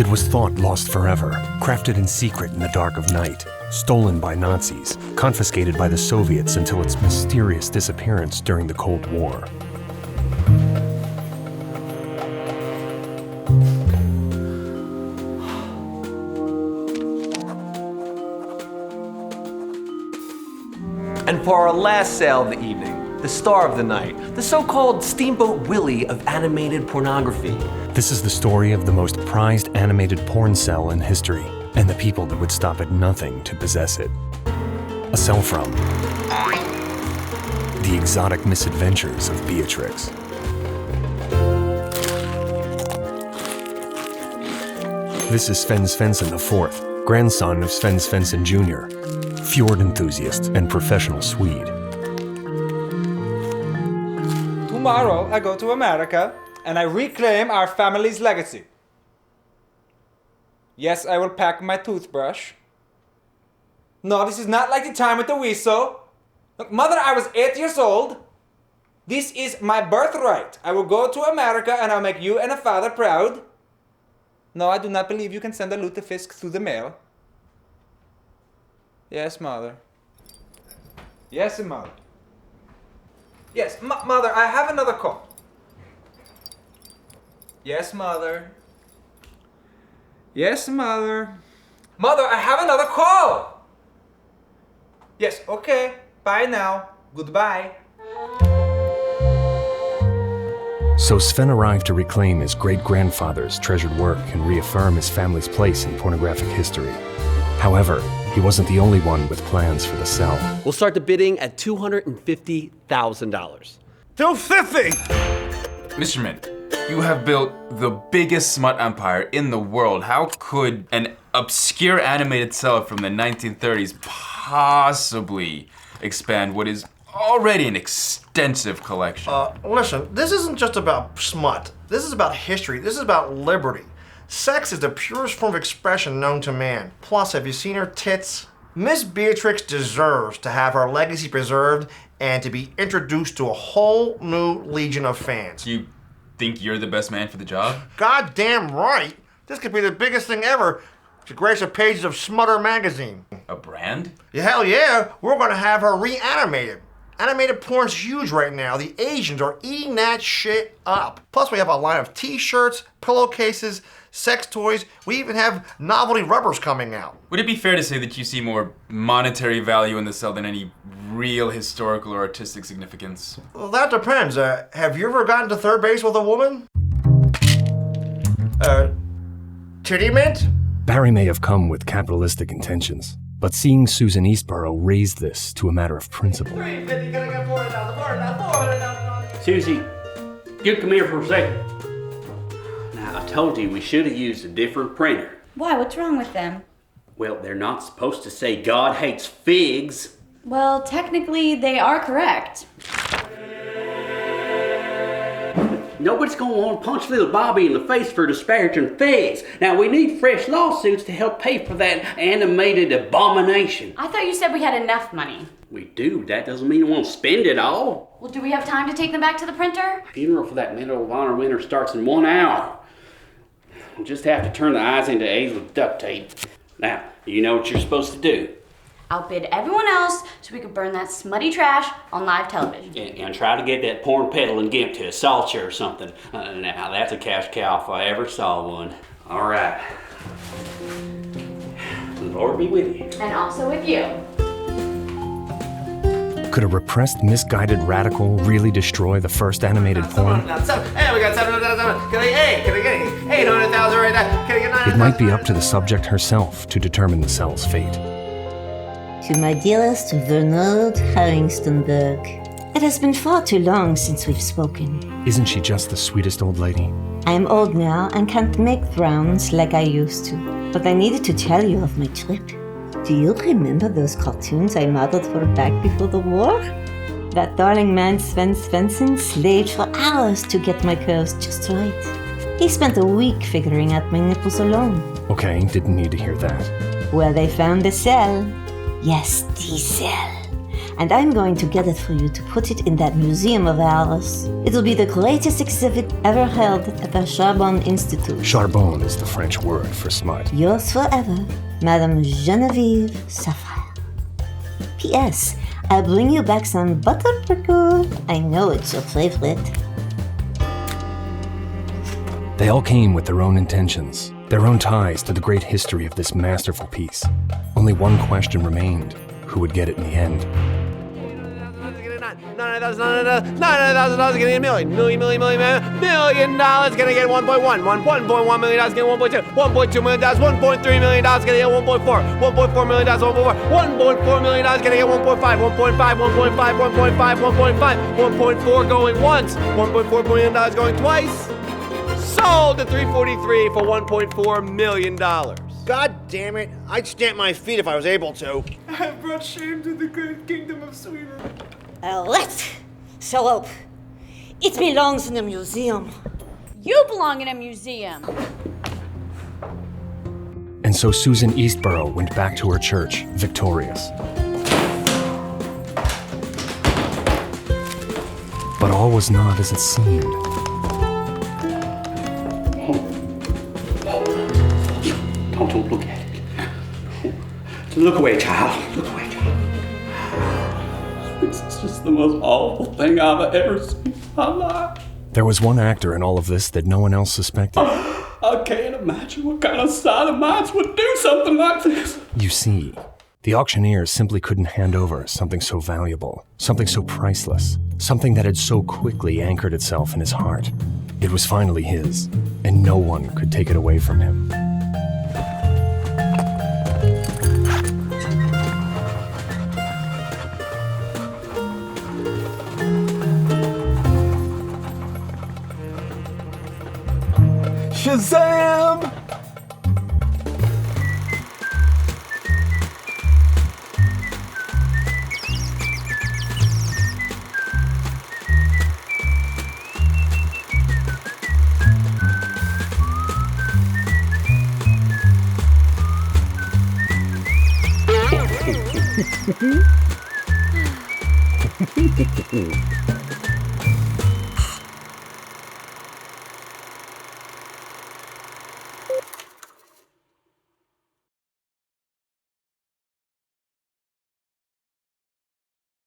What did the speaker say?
It was thought lost forever, crafted in secret in the dark of night, stolen by Nazis, confiscated by the Soviets until its mysterious disappearance during the Cold War. And for our last sale of the evening, the star of the night, the so-called Steamboat Willie of animated pornography. This is the story of the most prized animated porn cell in history, and the people that would stop at nothing to possess it. A cell from The Exotic Misadventures of Beatrix. This is Sven Svenson IV, grandson of Sven Svenson Jr., fjord enthusiast and professional Swede. Tomorrow I go to America and I reclaim our family's legacy. Yes, I will pack my toothbrush. No, this is not like the time with the weasel. Look, Mother, I was 8 years old. This is my birthright. I will go to America and I'll make you and a father proud. No, I do not believe you can send a lutefisk through the mail. Yes, Mother. Yes, Mother. Yes, Mother, I have another call. Yes, Mother. Yes, Mother. Mother, I have another call! Yes, okay. Bye now. Goodbye. So Sven arrived to reclaim his great-grandfather's treasured work and reaffirm his family's place in pornographic history. However, he wasn't the only one with plans for the cell. We'll start the bidding at $250,000. $250! Mr. Mynt, you have built the biggest smut empire in the world. How could an obscure animated cell from the 1930s possibly expand what is already an extensive collection? Listen, this isn't just about smut. This is about history. This is about liberty. Sex is the purest form of expression known to man. Plus, have you seen her tits? Miss Beatrix deserves to have her legacy preserved and to be introduced to a whole new legion of fans. You think you're the best man for the job? Goddamn right! This could be the biggest thing ever to grace the pages of Smutter magazine. A brand? Yeah, hell yeah! We're gonna have her reanimated. Animated porn's huge right now. The Asians are eating that shit up. Plus, we have a line of t-shirts, pillowcases, sex toys. We even have novelty rubbers coming out. Would it be fair to say that you see more monetary value in the cell than any real historical or artistic significance? Well, that depends. Have you ever gotten to third base with a woman? Titty mint? Barry may have come with capitalistic intentions, but seeing Susan Eastborough raised this to a matter of principle. Susie, you come here for a second. Now, I told you we should have used a different printer. Why? What's wrong with them? Well, they're not supposed to say God hates figs. Well, technically, they are correct. Nobody's gonna want to punch little Bobby in the face for disparaging figs. Now, we need fresh lawsuits to help pay for that animated abomination. I thought you said we had enough money. We do. That doesn't mean we won't spend it all. Well, do we have time to take them back to the printer? Funeral for that Medal of Honor winner starts in 1 hour. We'll just have to turn the eyes into A's with duct tape. Now, you know what you're supposed to do. Outbid everyone else so we could burn that smutty trash on live television. And try to get that porn peddling gimp to assault you or something. Now, that's a cash cow if I ever saw one. All right. The Lord be with you. And also with you. Could a repressed, misguided radical really destroy the first animated porn? Hey, we got 700,000. Can I get 800,000 right now? Can I get 900,000? It might be up to the subject herself to determine the cell's fate. To my dearest Bernard Harringtonberg. It has been far too long since we've spoken. Isn't she just the sweetest old lady? I am old now and can't make rounds like I used to. But I needed to tell you of my trip. Do you remember those cartoons I modeled for back before the war? That darling man Sven Svenson slaved for hours to get my curves just right. He spent a week figuring out my nipples alone. Okay, didn't need to hear that. Where they found the cell. Yes, the cell. and I'm going to get it for you to put it in that museum of ours. It'll be the greatest exhibit ever held at the Charbon Institute. Charbon is the French word for smut. Yours forever, Madame Genevieve Sapphire. P.S. I'll bring you back some butter pickle. I know it's your favorite. They all came with their own intentions, their own ties to the great history of this masterful piece. Only one question remained: who would get it in the end? $900,000 gonna get a million. $1 million gonna get 1.1. $1.1 million gonna get 1.2. $1.2 million, $1.3 million gonna get 1.4. $1.4 million, 1.4. $1.4 million gonna get 1.5. 1.5, 1.5, 1.5, 1.5. 1.4 going once. $1.4 million going twice. Sold at $343 for $1.4 million. God damn it. I'd stamp my feet if I was able to. I have brought shame to the great kingdom of Sweden. Let's show up. It belongs in a museum. You belong in a museum. And so Susan Eastborough went back to her church, victorious. But all was not as it seemed. Don't look at it. Look away, child. Look away, child. This is just the most awful thing I've ever seen in my life. There was one actor in all of this that no one else suspected. I can't imagine what kind of silent minds would do something like this. You see, the auctioneer simply couldn't hand over something so valuable, something so priceless, something that had so quickly anchored itself in his heart. It was finally his, and no one could take it away from him. Shazam!